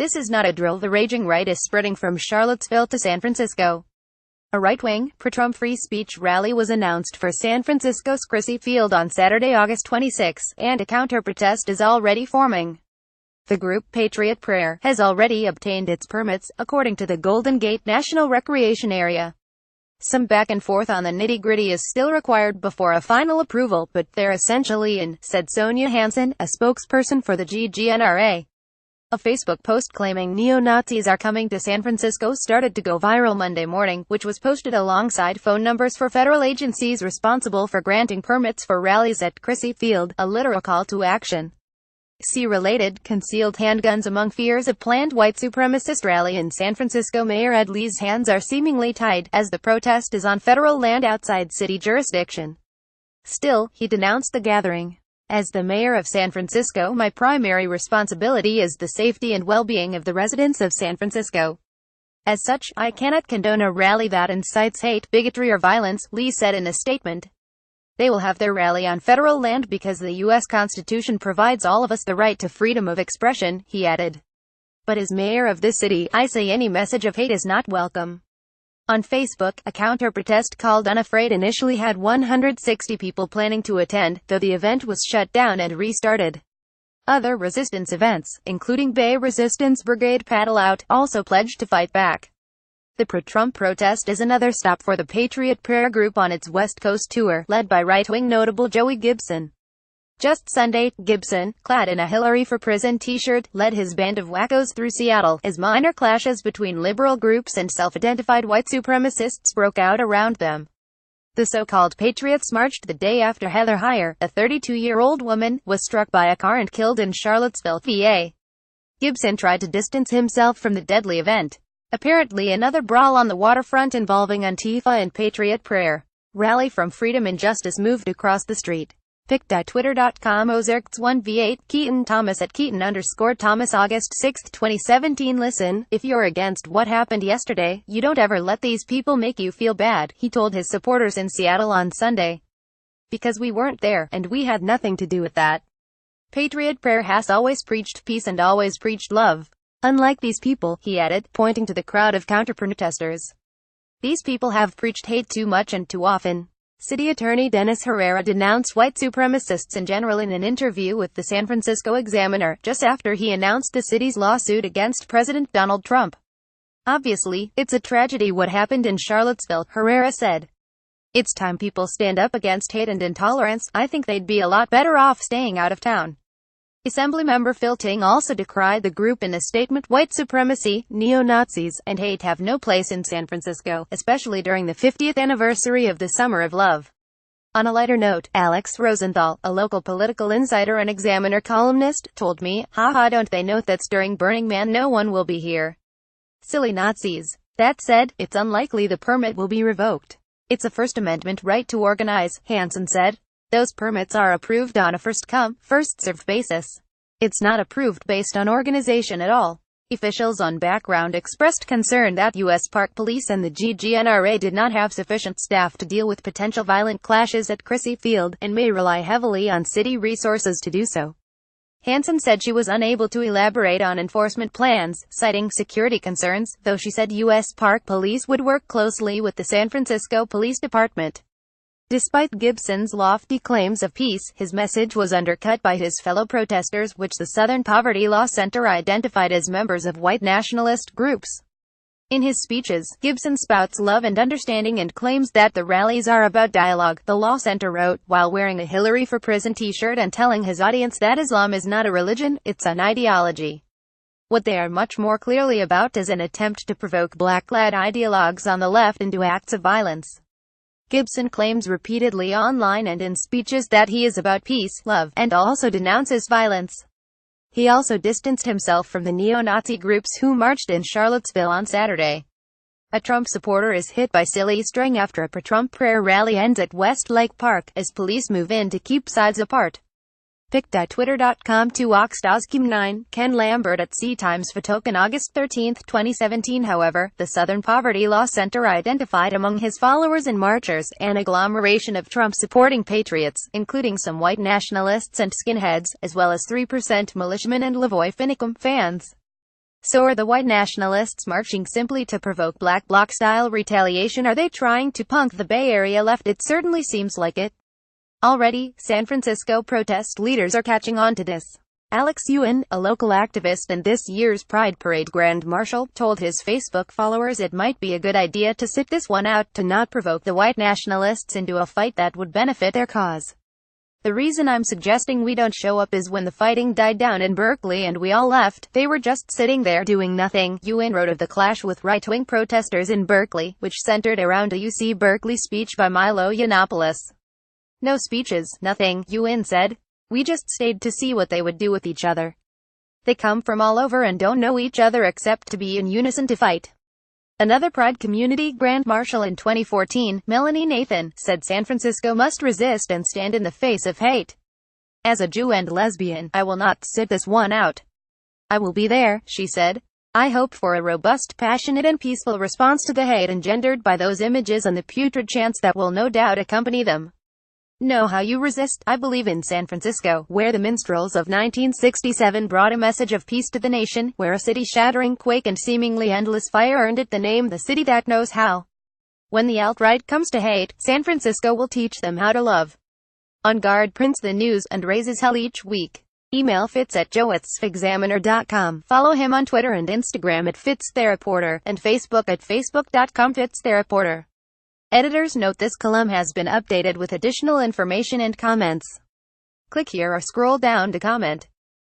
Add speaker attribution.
Speaker 1: This is not a drill. The raging right is spreading from Charlottesville to San Francisco. A right-wing, pro-Trump free speech rally was announced for San Francisco's Crissy Field on Saturday, August 26, and a counter-protest is already forming. The group, Patriot Prayer, has already obtained its permits, according to the Golden Gate National Recreation Area. Some back and forth on the nitty-gritty is still required before a final approval, but they're essentially in, said Sonia Hansen, a spokesperson for the GGNRA. A Facebook post claiming neo-Nazis are coming to San Francisco started to go viral Monday morning, which was posted alongside phone numbers for federal agencies responsible for granting permits for rallies at Crissy Field, a literal call to action. See related, concealed handguns among fears of planned white supremacist rally in San Francisco. Mayor Ed Lee's hands are seemingly tied, as the protest is on federal land outside city jurisdiction. Still, he denounced the gathering. As the mayor of San Francisco, my primary responsibility is the safety and well-being of the residents of San Francisco. As such, I cannot condone a rally that incites hate, bigotry or violence, Lee said in a statement. They will have their rally on federal land because the U.S. Constitution provides all of us the right to freedom of expression, he added. But as mayor of this city, I say any message of hate is not welcome. On Facebook, a counter-protest called Unafraid initially had 160 people planning to attend, though the event was shut down and restarted. Other resistance events, including Bay Resistance Brigade Paddle Out, also pledged to fight back. The pro-Trump protest is another stop for the Patriot Prayer Group on its West Coast tour, led by right-wing notable Joey Gibson. Just Sunday, Gibson, clad in a Hillary for Prison t-shirt, led his band of wackos through Seattle, as minor clashes between liberal groups and self-identified white supremacists broke out around them. The so-called Patriots marched the day after Heather Heyer, a 32-year-old woman, was struck by a car and killed in Charlottesville, PA. Gibson tried to distance himself from the deadly event. Apparently another brawl on the waterfront involving Antifa and Patriot Prayer Rally from Freedom and Justice moved across the street. Pic.twitter.com Ozerks1v8 Keaton Thomas at Keaton_Thomas August 6, 2017 Listen, if you're against what happened yesterday, you don't ever let these people make you feel bad, he told his supporters in Seattle on Sunday. Because we weren't there, and we had nothing to do with that. Patriot Prayer has always preached peace and always preached love. Unlike these people, he added, pointing to the crowd of counter-protesters. These people have preached hate too much and too often. City Attorney Dennis Herrera denounced white supremacists in general in an interview with the San Francisco Examiner, just after he announced the city's lawsuit against President Donald Trump. Obviously, it's a tragedy what happened in Charlottesville, Herrera said. It's time people stand up against hate and intolerance. I think they'd be a lot better off staying out of town. Assemblymember Phil Ting also decried the group in a statement. White supremacy, neo-Nazis, and hate have no place in San Francisco, especially during the 50th anniversary of the Summer of Love. On a lighter note, Alex Rosenthal, a local political insider and Examiner columnist, told me, haha, don't they know that's during Burning Man no one will be here. Silly Nazis. That said, it's unlikely the permit will be revoked. It's a First Amendment right to organize, Hansen said. Those permits are approved on a first-come, first-served basis. It's not approved based on organization at all. Officials on background expressed concern that U.S. Park Police and the GGNRA did not have sufficient staff to deal with potential violent clashes at Crissy Field, and may rely heavily on city resources to do so. Hansen said she was unable to elaborate on enforcement plans, citing security concerns, though she said U.S. Park Police would work closely with the San Francisco Police Department. Despite Gibson's lofty claims of peace, his message was undercut by his fellow protesters, which the Southern Poverty Law Center identified as members of white nationalist groups. In his speeches, Gibson spouts love and understanding and claims that the rallies are about dialogue, the Law Center wrote, while wearing a Hillary for Prison t-shirt and telling his audience that Islam is not a religion, it's an ideology. What they are much more clearly about is an attempt to provoke black-clad ideologues on the left into acts of violence. Gibson claims repeatedly online and in speeches that he is about peace, love, and also denounces violence. He also distanced himself from the neo-Nazi groups who marched in Charlottesville on Saturday. A Trump supporter is hit by silly string after a pro-Trump prayer rally ends at Westlake Park, as police move in to keep sides apart. Pic.twitter.com 2oxdoskim9 Ken Lambert at C-Times Photoken August 13, 2017 However, the Southern Poverty Law Center identified among his followers and marchers an agglomeration of Trump-supporting patriots, including some white nationalists and skinheads, as well as 3% militiamen and Lavoy Finicum fans. So are the white nationalists marching simply to provoke black bloc-style retaliation? Are they trying to punk the Bay Area left? It certainly seems like it. Already, San Francisco protest leaders are catching on to this. Alex Ewan, a local activist and this year's Pride Parade Grand Marshal, told his Facebook followers it might be a good idea to sit this one out, to not provoke the white nationalists into a fight that would benefit their cause. The reason I'm suggesting we don't show up is when the fighting died down in Berkeley and we all left, they were just sitting there doing nothing. Ewan wrote of the clash with right-wing protesters in Berkeley, which centered around a UC Berkeley speech by Milo Yiannopoulos. No speeches, nothing, Ewan said. We just stayed to see what they would do with each other. They come from all over and don't know each other except to be in unison to fight. Another Pride Community Grand Marshal in 2014, Melanie Nathan, said San Francisco must resist and stand in the face of hate. As a Jew and lesbian, I will not sit this one out. I will be there, she said. I hope for a robust, passionate and peaceful response to the hate engendered by those images and the putrid chants that will no doubt accompany them. Know how you resist. I believe in San Francisco, where the minstrels of 1967 brought a message of peace to the nation, where a city-shattering quake and seemingly endless fire earned it the name the city that knows how. When the alt-right comes to hate, San Francisco will teach them how to love. On Guard prints the news and raises hell each week. Email fitz@joe'sexaminer.com. Follow him on Twitter and Instagram at FitzTheReporter, and Facebook at facebook.com/FitzTheReporter. Editor's note: this column has been updated with additional information and comments. Click here or scroll down to comment.